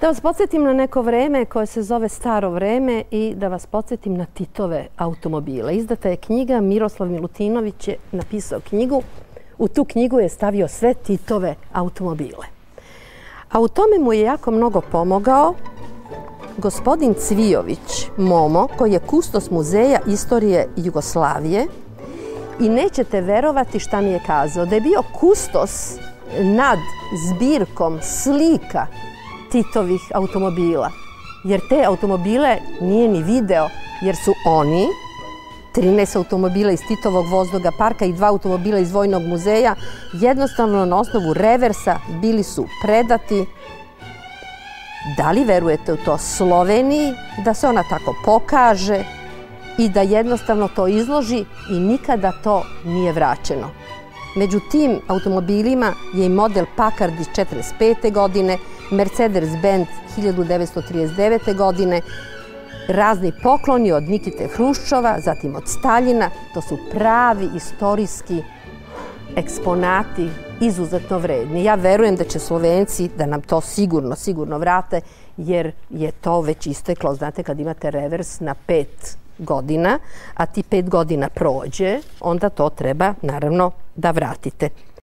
Da vas podsjetim na neko vreme koje se zove Staro vreme i da vas podsjetim na Titove automobile. Izdata je knjiga, Miroslav Milutinović je napisao knjigu. U tu knjigu je stavio sve Titove automobile. A u tome mu je jako mnogo pomogao gospodin Cvijović Momo, koji je kustos Muzeja istorije Jugoslavije, i nećete verovati šta mi je kazao, da je bio kustos nad zbirkom slika Titovih automobila. Jer te automobile nije ni video, jer su oni, 13 automobila iz Titovog voznog parka i 2 automobila iz Vojnog muzeja, jednostavno na osnovu reversa bili su predati. Da li verujete u to, Sloveniji, da se ona tako pokaže i da jednostavno to izloži i nikada to nije vraćeno. Među tim automobilima je i model Packard iz 1945. godine, Mercedes-Benz 1939. godine, razni pokloni od Nikite Hruščova, zatim od Staljina. To su pravi istorijski eksponati, izuzetno vredni. Ja verujem da će Slovenci da nam to sigurno vrate, jer je to već isteklo. Znate, kad imate revers na 5 godina, a ti 5 godina prođe, onda to treba naravno da vratite.